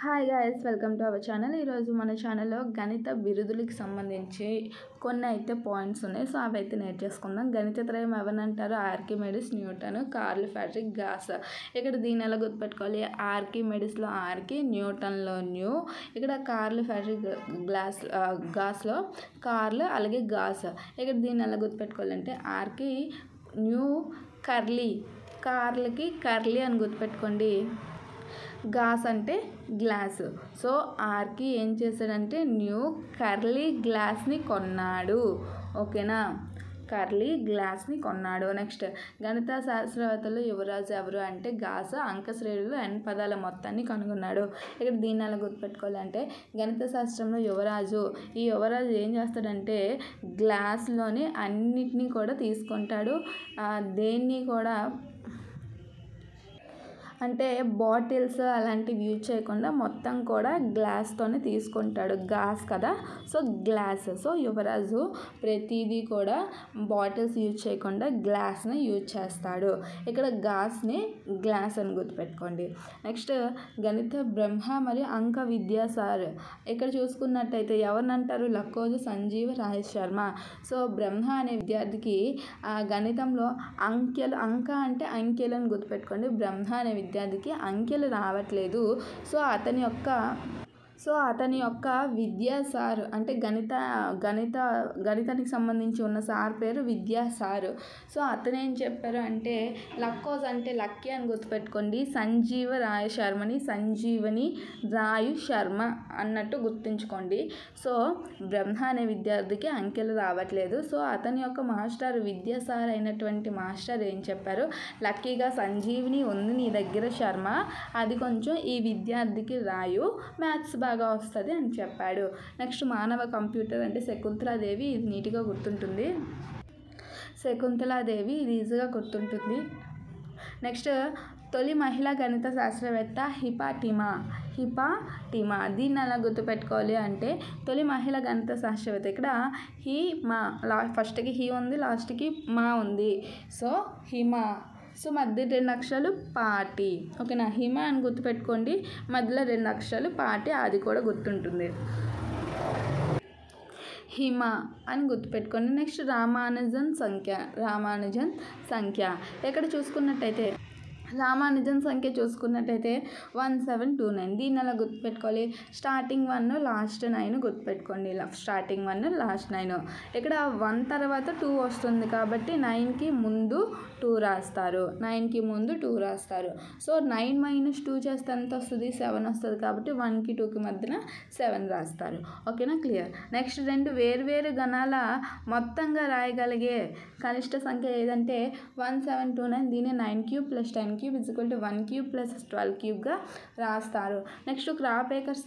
Hi guys, welcome to our channel. ఈరోజు మన ఛానల్లో గణిత బిరుదులకి సంబంధించి కొన్ని అయితే పాయింట్స్ ఉన్నాయి. సో అవి అయితే నేర్చేసుకుందాం. గణిత త్రయం ఎవరినంటారు? Archimedes, Newton, Carl Friedrich Gauss. ఇక్కడ దీన్ని ఎలా గుర్తుపెట్టుకోవాలి? ఆర్కిమెడిస్లో ఆర్కి, న్యూటన్లో న్యూ, ఇక్కడ కార్ల్ ఫ్రెడరిక్ గాస్లో కార్ల్, అలాగే గాస్. ఇక్కడ దీన్ని ఎలా గుర్తుపెట్టుకోవాలంటే ఆర్కి న్యూ కర్లీ, కార్ల్కి కర్లీ అని గుర్తుపెట్టుకోండి. గాస్ అంటే గ్లాస్. సో ఆర్కి ఏం చేశాడంటే న్యూ కర్లీ గ్లాస్ని కొన్నాడు. ఓకేనా, కర్లీ గ్లాస్ని కొన్నాడు. నెక్స్ట్, గణిత శాస్త్రవేత్తలు యువరాజు ఎవరు అంటే గాస్. అంక శ్రేణులు n పదాల మొత్తాన్ని కనుగొన్నాడు. ఇక్కడ దీన్ని ఎలా గుర్తుపెట్టుకోవాలంటే గణిత శాస్త్రంలో యువరాజు, ఈ యువరాజు ఏం చేస్తాడంటే గ్లాస్లోని అన్నిటినీ కూడా తీసుకుంటాడు. దేన్ని కూడా అంటే బాటిల్స్ అలాంటివి యూజ్ చేయకుండా మొత్తం కూడా గ్లాస్తోనే తీసుకుంటాడు. గాస్ కదా, సో గ్లాస్. సో యువరాజు ప్రతిదీ కూడా బాటిల్స్ యూజ్ చేయకుండా గ్లాస్ని యూజ్ చేస్తాడు. ఇక్కడ గాస్ని గ్లాస్ అని గుర్తుపెట్టుకోండి. నెక్స్ట్, గణిత బ్రహ్మ మరియు అంక విద్యా సార్. ఇక్కడ చూసుకున్నట్టయితే ఎవరినంటారు? లక్కోజు సంజీవ రాయ శర్మ. సో బ్రహ్మ అనే విద్యార్థికి గణితంలో అంకెలు, అంక అంటే అంకెలు అని గుర్తుపెట్టుకోండి. బ్రహ్మ అనే విద్యార్థికి అంకెలు రావట్లేదు. సో అతని యొక్క విద్యా సార్ అంటే గణితానికి సంబంధించి ఉన్న సార్ పేరు విద్యా సార్. సో అతను ఏం చెప్పారు అంటే లక్కోజ్ అంటే లక్కీ అని గుర్తుపెట్టుకోండి. సంజీవ రాయ శర్మని సంజీవని రాయు శర్మ అన్నట్టు గుర్తుంచుకోండి. సో బ్రహ్మ అనే విద్యార్థికి అంకెలు రావట్లేదు. సో అతని యొక్క మాస్టర్ విద్యా సార్ అయినటువంటి మాస్టర్ ఏం చెప్పారు? లక్కీగా సంజీవిని ఉంది నీ దగ్గర శర్మ, అది కొంచెం ఈ విద్యార్థికి రాయు, మ్యాథ్స్ బాగా వస్తుంది అని చెప్పాడు. నెక్స్ట్, మానవ కంప్యూటర్ అంటే శకుంతలాదేవి. ఇది నీట్గా గుర్తుంటుంది. శకుంతలాదేవి ఇది ఈజీగా గుర్తుంటుంది. నెక్స్ట్, తొలి మహిళా గణిత శాస్త్రవేత్త హిపాటిమా. దీన్ని ఎలా గుర్తుపెట్టుకోవాలి అంటే తొలి మహిళా గణిత శాస్త్రవేత్త. ఇక్కడ హీ మా, ఫస్ట్కి హీ ఉంది, లాస్ట్కి మా ఉంది. సో హిమా. సో మధ్య 2 అక్షరాలు పాటి. ఓకేనా, హిమ అని గుర్తుపెట్టుకోండి. మధ్యలో 2 అక్షరాలు పాటి, అది కూడా గుర్తుంటుంది. హిమ అని గుర్తుపెట్టుకోండి. నెక్స్ట్, రామానుజన్ సంఖ్య. ఇక్కడ చూసుకున్నట్టయితే రామానుజన్ సంఖ్య చూసుకున్నట్టయితే 1729. దీన్ని అలా గుర్తుపెట్టుకోవాలి? స్టార్టింగ్ 1 లాస్ట్ 9 గుర్తుపెట్టుకోండి. Starting 1 last 9. ఇక్కడ 1 తర్వాత 2 వస్తుంది కాబట్టి 9కి ముందు 2 రాస్తారు. 9కి ముందు 2 రాస్తారు. సో 9 - 2 చేస్తే ఎంత వస్తుంది? 7 వస్తుంది. కాబట్టి 1కి 2కి మధ్యన 7 రాస్తారు. ఓకేనా, క్లియర్. నెక్స్ట్, 2 వేర్వేరు గణాల మొత్తంగా రాయగలిగే కనిష్ట సంఖ్య ఏదంటే 1729. దీన్ని 9³ + 10³ = 1³ + 12³ రాస్తారు. నెక్స్ట్, క్రాపేకర్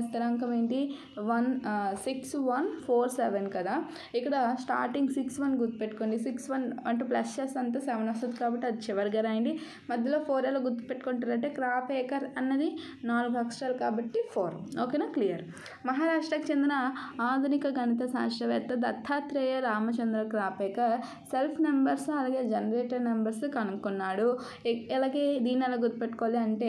స్థిరాంకం ఏంటి? 6147 కదా. ఇక్కడ స్టార్టింగ్ 61 గుర్తుపెట్టుకోండి. 61 అంటే ప్లస్ చేస్తే అంతా 7 వస్తుంది కాబట్టి అది చివరిగా రాయండి. మధ్యలో 4 ఎలా గుర్తుపెట్టుకుంటారంటే క్రాపేకర్ అన్నది 4 అక్షరాలు కాబట్టి 4. ఓకేనా, క్లియర్. మహారాష్ట్రకు చెందిన ఆధునిక గణిత శాస్త్రవేత్త దత్తాత్రేయ రామచంద్ర క్రాపేకర్ సెల్ఫ్ నెంబర్స్ అలాగే జనరేటర్ నెంబర్స్ కనుక్కున్నాడు. అలాగే దీన్ని ఎలా గుర్తుపెట్టుకోవాలి అంటే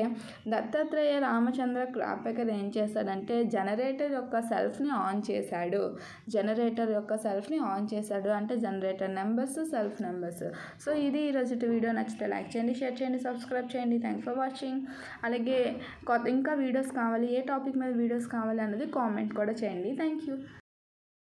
దత్తాత్రేయ రామచంద్ర క్రాపేకర్ ఏం చేశాడంటే జనరేటర్ యొక్క సెల్ఫ్ని ఆన్ చేశాడు. అంటే generator numbers, self numbers. So ఇది ఈరోజు వీడియో. నచ్చితే లైక్ చేయండి, షేర్ చేయండి, సబ్స్క్రైబ్ చేయండి. Thanks for watching. అలాగే ఇంకా వీడియోస్ కావాలి, ఏ టాపిక్ మీద వీడియోస్ కావాలి అన్నది కామెంట్ కూడా చేయండి. Thank you.